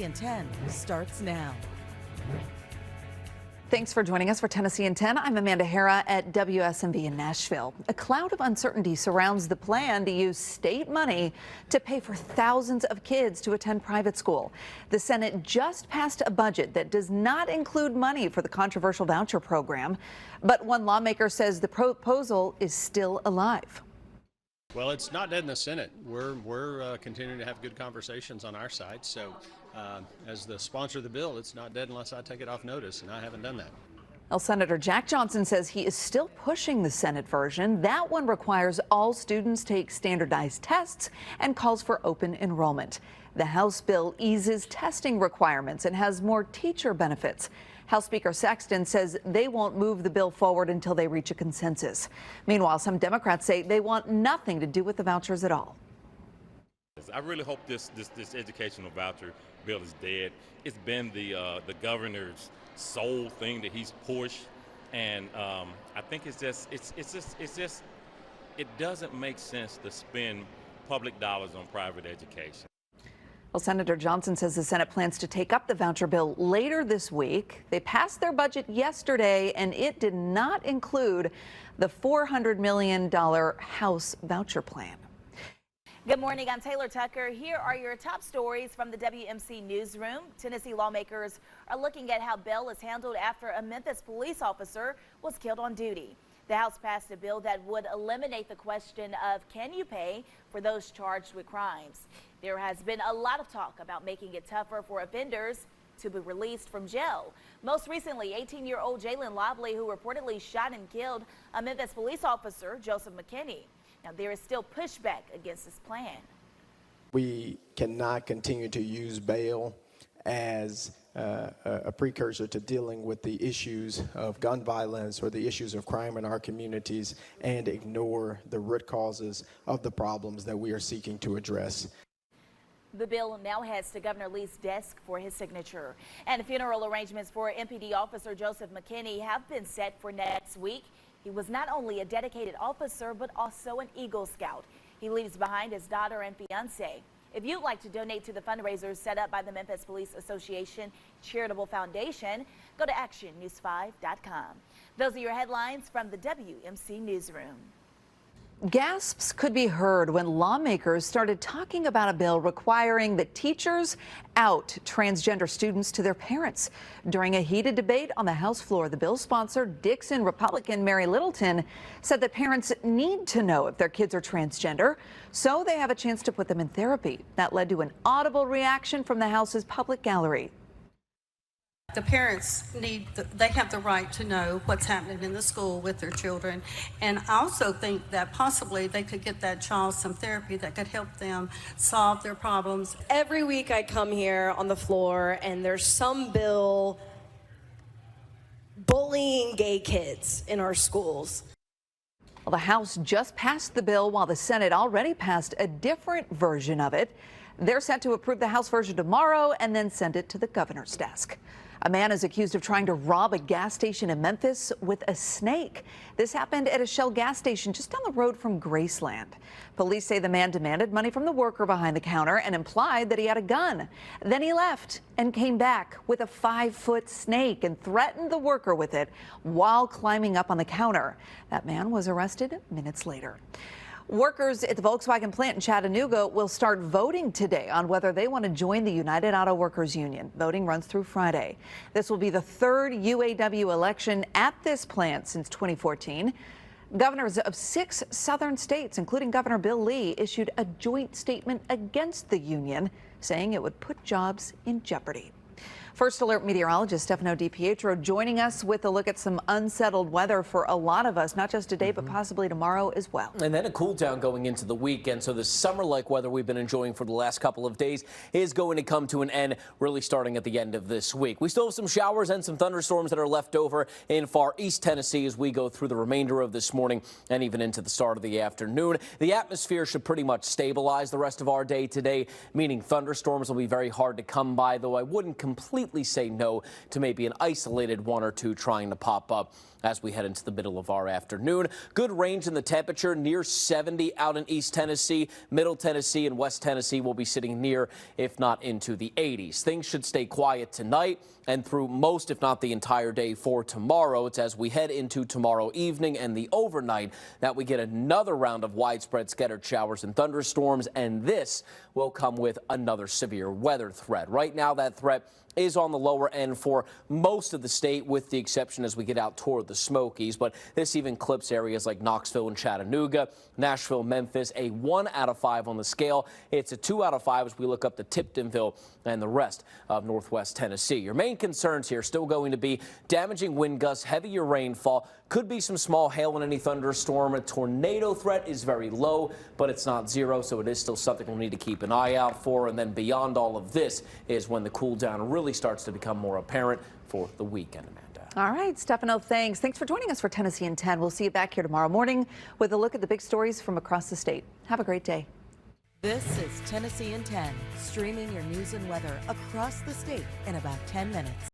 in 10 starts now. Thanks for joining us for Tennessee in 10. I'm Amanda Hara at WSMV in Nashville. A cloud of uncertainty surrounds the plan to use state money to pay for thousands of kids to attend private school. The Senate just passed a budget that does not include money for the controversial voucher program, but one lawmaker says the proposal is still alive. Well, it's not dead in the Senate. We're continuing to have good conversations on our side. So as the sponsor of the bill, it's not dead unless I take it off notice, and I haven't done that. Well, Senator Jack Johnson says he is still pushing the Senate version. That one requires all students take standardized tests and calls for open enrollment. The House bill eases testing requirements and has more teacher benefits. House Speaker Sexton says they won't move the bill forward until they reach a consensus. Meanwhile, some Democrats say they want nothing to do with the vouchers at all. I really hope this educational voucher bill is dead. It's been the governor's sole thing that he's pushed, and I think it doesn't make sense to spend public dollars on private education. Well, Senator Johnson says the Senate plans to take up the voucher bill later this week. They passed their budget yesterday, and it did not include the $400 million House voucher plan. Good morning, I'm Taylor Tucker. Here are your top stories from the WMC newsroom. Tennessee lawmakers are looking at how bail is handled after a Memphis police officer was killed on duty. The House passed a bill that would eliminate the question of can you pay for those charged with crimes. There has been a lot of talk about making it tougher for offenders to be released from jail. Most recently, 18-year-old Jalen Lobley, who reportedly shot and killed a Memphis police officer, Joseph McKinney. Now, there is still pushback against this plan. We cannot continue to use bail as a precursor to dealing with the issues of gun violence or the issues of crime in our communities and ignore the root causes of the problems that we are seeking to address. The bill now heads to Governor Lee's desk for his signature. And funeral arrangements for MPD officer Joseph McKinney have been set for next week. He was not only a dedicated officer, but also an Eagle Scout. He leaves behind his daughter and fiance. If you'd like to donate to the fundraisers set up by the Memphis Police Association Charitable Foundation, go to actionnews5.com. Those are your headlines from the WMC Newsroom. Gasps could be heard when lawmakers started talking about a bill requiring that teachers out transgender students to their parents. During a heated debate on the House floor, the bill sponsor, Dixon Republican Mary Littleton, said that parents need to know if their kids are transgender so they have a chance to put them in therapy. That led to an audible reaction from the House's public gallery. The parents they have the right to know what's happening in the school with their children. And I also think that possibly they could get that child some therapy that could help them solve their problems. Every week I come here on the floor and there's some bill bullying gay kids in our schools. Well, the House just passed the bill while the Senate already passed a different version of it. They're set to approve the House version tomorrow and then send it to the governor's desk. A man is accused of trying to rob a gas station in Memphis with a snake. This happened at a Shell gas station just down the road from Graceland. Police say the man demanded money from the worker behind the counter and implied that he had a gun. Then he left and came back with a 5-foot snake and threatened the worker with it while climbing up on the counter. That man was arrested minutes later. Workers at the Volkswagen plant in Chattanooga will start voting today on whether they want to join the United Auto Workers Union. Voting runs through Friday. This will be the third UAW election at this plant since 2014. Governors of 6 southern states, including Governor Bill Lee, issued a joint statement against the union, saying it would put jobs in jeopardy. First Alert meteorologist Stefano DiPietro joining us with a look at some unsettled weather for a lot of us, not just today, but possibly tomorrow as well. And then a cool down going into the weekend. So the summer-like weather we've been enjoying for the last couple of days is going to come to an end, really starting at the end of this week. We still have some showers and some thunderstorms that are left over in far east Tennessee as we go through the remainder of this morning and even into the start of the afternoon. The atmosphere should pretty much stabilize the rest of our day today, meaning thunderstorms will be very hard to come by, though I wouldn't completely completely say no to maybe an isolated one or two trying to pop up as we head into the middle of our afternoon. Good range in the temperature, near 70 out in East Tennessee. Middle Tennessee and West Tennessee will be sitting near, if not into the 80s. Things should stay quiet tonight and through most, if not the entire day for tomorrow. It's as we head into tomorrow evening and the overnight that we get another round of widespread scattered showers and thunderstorms, and this will come with another severe weather threat. Right now, that threat is on the lower end for most of the state, with the exception as we get out toward the Smokies. But this even clips areas like Knoxville and Chattanooga, Nashville, Memphis, a 1 out of 5 on the scale. It's a 2 out of 5 as we look up to Tiptonville and the rest of northwest Tennessee. Your main concerns here still going to be damaging wind gusts, heavier rainfall, could be some small hail in any thunderstorm. A tornado threat is very low, but it's not zero, so it is still something we'll need to keep an eye out for. And then beyond all of this is when the cool down really starts to become more apparent for the weekend, Amanda. All right, Stefano, thanks. Thanks for joining us for Tennessee in 10. We'll see you back here tomorrow morning with a look at the big stories from across the state. Have a great day. This is Tennessee in 10, streaming your news and weather across the state in about 10 minutes.